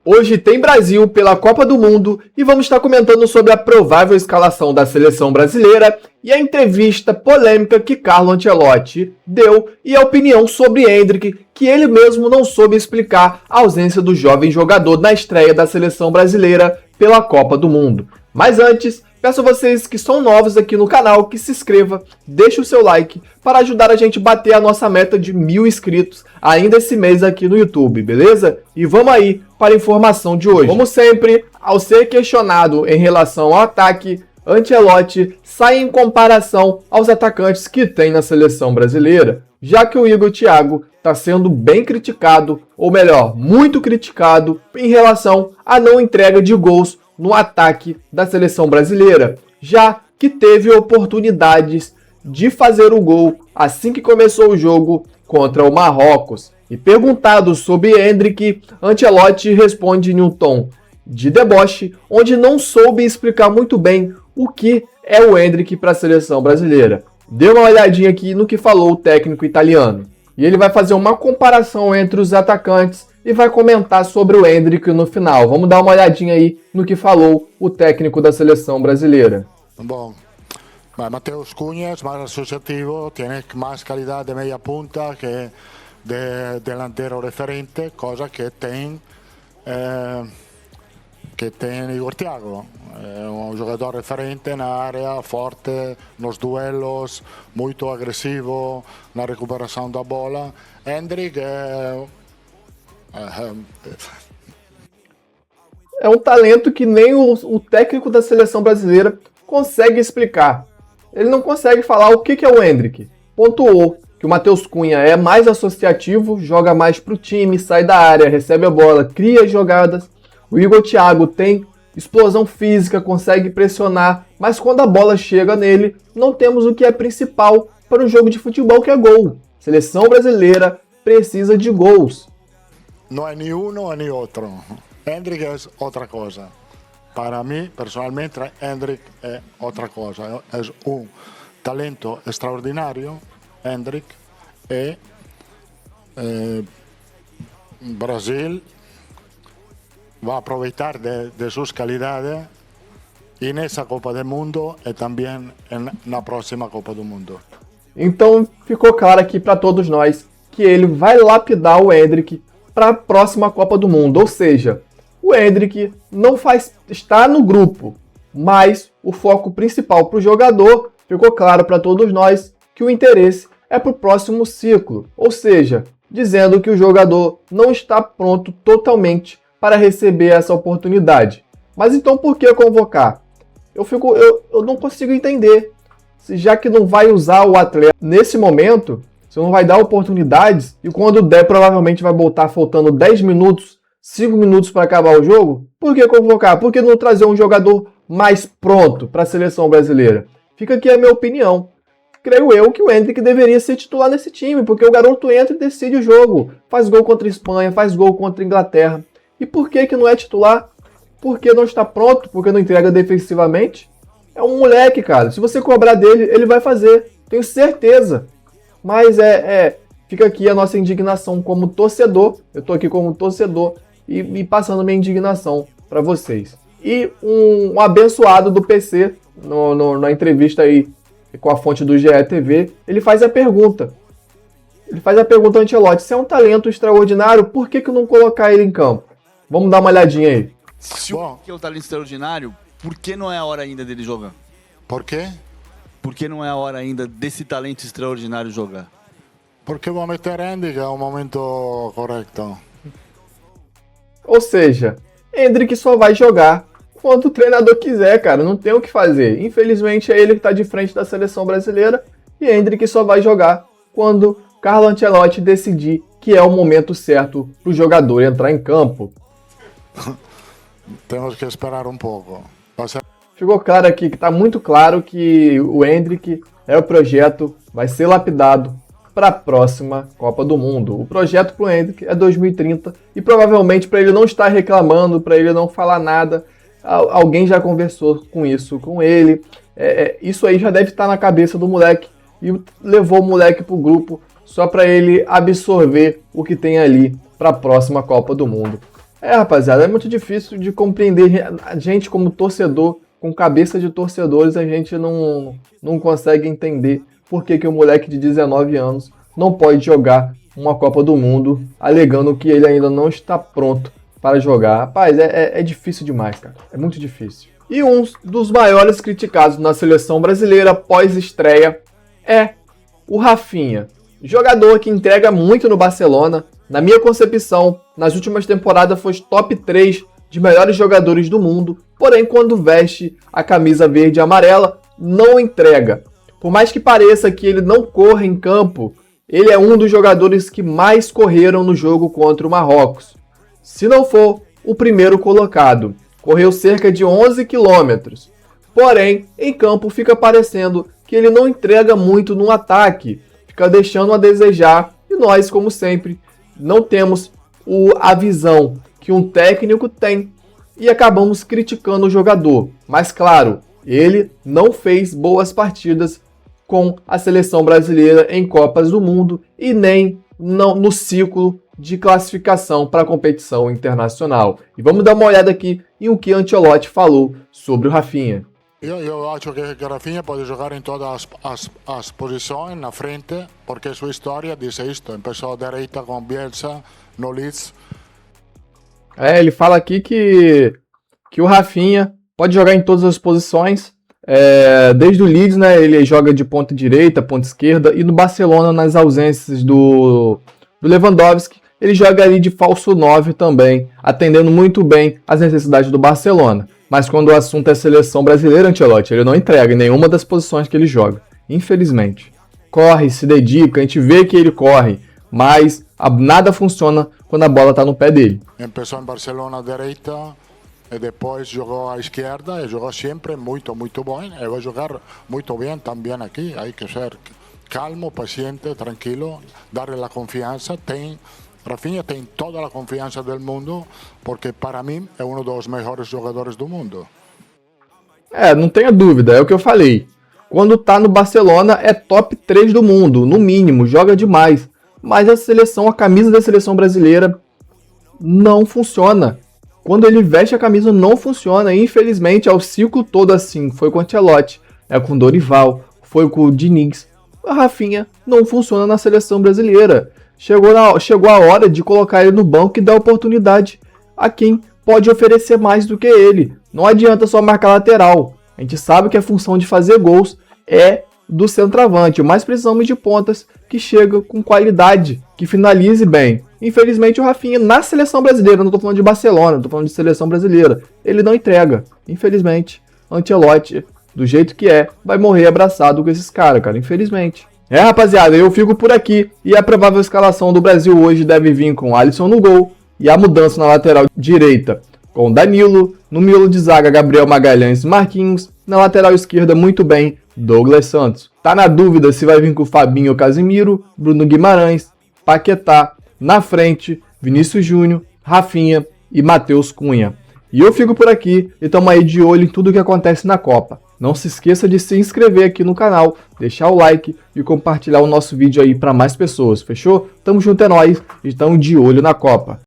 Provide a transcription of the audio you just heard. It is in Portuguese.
Hoje tem Brasil pela Copa do Mundo e vamos estar comentando sobre a provável escalação da seleção brasileira e a entrevista polêmica que Carlo Ancelotti deu e a opinião sobre Endrick, que ele mesmo não soube explicar a ausência do jovem jogador na estreia da seleção brasileira pela Copa do Mundo. Mas antes, peço a vocês que são novos aqui no canal que se inscreva, deixe o seu like para ajudar a gente a bater a nossa meta de 1000 inscritos ainda esse mês aqui no YouTube, beleza? E vamos aí para a informação de hoje. Como sempre, ao ser questionado em relação ao ataque, Ancelotti sai em comparação aos atacantes que tem na seleção brasileira, já que o Igor Thiago está sendo bem criticado, ou melhor, muito criticado, em relação à não entrega de gols no ataque da seleção brasileira, já que teve oportunidades de fazer o gol assim que começou o jogo contra o Marrocos. E perguntado sobre Endrick, Ancelotti responde em um tom de deboche, onde não soube explicar muito bem o que é o Endrick para a seleção brasileira. Dê uma olhadinha aqui no que falou o técnico italiano. E ele vai fazer uma comparação entre os atacantes e vai comentar sobre o Endrick no final. Vamos dar uma olhadinha aí no que falou o técnico da seleção brasileira. Bom, Mateus Cunha es más asociativo, tiene más calidad de media punta que de delantero referente, cosa que tem Igor Thiago. É um jogador referente na área, forte nos duelos, muito agressivo na recuperação da bola. Endrick é um talento que nem o técnico da seleção brasileira consegue explicar. Ele não consegue falar o que é o Endrick. Pontuou que o Mateus Cunha é mais associativo, joga mais pro time, sai da área, recebe a bola, cria jogadas. O Igor Thiago tem explosão física, consegue pressionar, mas quando a bola chega nele, não temos o que é principal para um jogo de futebol, que é gol. Seleção brasileira precisa de gols. Não é nem um nem outro. Endrick é outra coisa. Para mim, personalmente, Endrick é outra coisa. É um talento extraordinário. Endrick e Brasil vai aproveitar de suas qualidades e nessa Copa do Mundo e também na próxima Copa do Mundo. Então ficou claro aqui para todos nós que ele vai lapidar o Endrick para a próxima Copa do Mundo, ou seja, o Endrick não está no grupo, mas o foco principal para o jogador ficou claro para todos nós que o interesse é para o próximo ciclo, ou seja, dizendo que o jogador não está pronto totalmente para receber essa oportunidade. Mas então por que convocar? Eu não consigo entender. Já que não vai usar o atleta nesse momento, você não vai dar oportunidades e quando der provavelmente vai voltar faltando 10 minutos, 5 minutos para acabar o jogo, por que convocar? Por que não trazer um jogador mais pronto para a seleção brasileira? Fica aqui a minha opinião. Creio eu que o Endrick deveria ser titular nesse time, porque o garoto entra e decide o jogo. Faz gol contra a Espanha, faz gol contra a Inglaterra. E por que não é titular? Porque não está pronto, porque não entrega defensivamente? É um moleque, cara. Se você cobrar dele, ele vai fazer. Tenho certeza. Mas fica aqui a nossa indignação como torcedor. Eu estou aqui como torcedor e passando minha indignação para vocês. E um abençoado do PC, na entrevista aí com a fonte do GE TV, ele faz a pergunta. Ele faz a pergunta ao Ancelotti. Se é um talento extraordinário, por que não colocar ele em campo? Vamos dar uma olhadinha aí. Se o que é um talento extraordinário, por que não é a hora ainda dele jogar? Por quê? Por que não é a hora ainda desse talento extraordinário jogar? Porque vou meter Endrick é o momento correto. Ou seja, Endrick só vai jogar quando o treinador quiser, cara. Não tem o que fazer. Infelizmente é ele que está de frente da seleção brasileira e Endrick só vai jogar quando Carlo Ancelotti decidir que é o momento certo para o jogador entrar em campo. Temos que esperar um pouco. Ficou claro aqui que está muito claro que o Endrick é o projeto, vai ser lapidado para a próxima Copa do Mundo. O projeto para o Endrick é 2030 e provavelmente para ele não estar reclamando, para ele não falar nada, alguém já conversou com isso com ele. Isso aí já deve estar na cabeça do moleque e levou o moleque para o grupo só para ele absorver o que tem ali para a próxima Copa do Mundo. Rapaziada, é muito difícil de compreender. A gente, como torcedor, com cabeça de torcedores, a gente não consegue entender por que o moleque de 19 anos não pode jogar uma Copa do Mundo, alegando que ele ainda não está pronto para jogar. Rapaz, é difícil demais, cara. É muito difícil. E um dos maiores criticados na seleção brasileira pós-estreia é o Rafinha. Jogador que entrega muito no Barcelona. Na minha concepção, nas últimas temporadas foi top 3 de melhores jogadores do mundo. Porém, quando veste a camisa verde e amarela, não entrega. Por mais que pareça que ele não corra em campo, ele é um dos jogadores que mais correram no jogo contra o Marrocos. Se não for o primeiro colocado, correu cerca de 11 quilômetros. Porém, em campo fica parecendo que ele não entrega muito no ataque, fica deixando a desejar e nós, como sempre, não temos a visão que um técnico tem e acabamos criticando o jogador. Mas claro, ele não fez boas partidas com a seleção brasileira em Copas do Mundo e nem no ciclo de classificação para a competição internacional. E vamos dar uma olhada aqui em o que Ancelotti falou sobre o Rafinha. Eu acho que Rafinha pode jogar em todas as posições na frente, porque sua história diz isto. Começou à direita com Bielsa, no Leeds. Ele fala aqui que o Rafinha pode jogar em todas as posições. Desde o Leeds, né, ele joga de ponta direita, ponta esquerda, e no Barcelona, nas ausências do Lewandowski, ele joga ali de falso 9 também, atendendo muito bem às necessidades do Barcelona. Mas quando o assunto é seleção brasileira, Ancelotti, ele não entrega em nenhuma das posições que ele joga, infelizmente. Corre, se dedica, a gente vê que ele corre, mas nada funciona quando a bola está no pé dele. Começou em Barcelona à direita, e depois jogou à esquerda, e jogou sempre muito bom, e vai jogar muito bem também aqui. Hay que ser calmo, paciente, tranquilo, darle a confiança. Rafinha tem toda a confiança do mundo, porque para mim é um dos melhores jogadores do mundo. Não tenha dúvida, é o que eu falei. Quando tá no Barcelona é top 3 do mundo, no mínimo, joga demais. Mas a camisa da seleção brasileira não funciona. Quando ele veste a camisa não funciona. Infelizmente é o ciclo todo assim. Foi com o Ancelotti, com o Dorival, foi com o Diniz. A Rafinha não funciona na seleção brasileira. Chegou a hora de colocar ele no banco e dar oportunidade a quem pode oferecer mais do que ele. Não adianta só marcar lateral. A gente sabe que a função de fazer gols é do centroavante, mas precisamos de pontas que chegam com qualidade, que finalize bem. Infelizmente o Rafinha na seleção brasileira, não estou falando de Barcelona, estou falando de seleção brasileira, ele não entrega. Infelizmente, Ancelotti, do jeito que vai morrer abraçado com esses caras, cara, infelizmente. Rapaziada, eu fico por aqui e a provável escalação do Brasil hoje deve vir com Alisson no gol e a mudança na lateral direita com Danilo, no miolo de zaga Gabriel Magalhães e Marquinhos, na lateral esquerda muito bem Douglas Santos. Tá na dúvida se vai vir com Fabinho ou Casemiro, Bruno Guimarães, Paquetá, na frente Vinícius Júnior, Rafinha e Matheus Cunha. E eu fico por aqui e tamo aí de olho em tudo que acontece na Copa. Não se esqueça de se inscrever aqui no canal, deixar o like e compartilhar o nosso vídeo aí para mais pessoas, fechou? Tamo junto, é nóis e tamo de olho na Copa.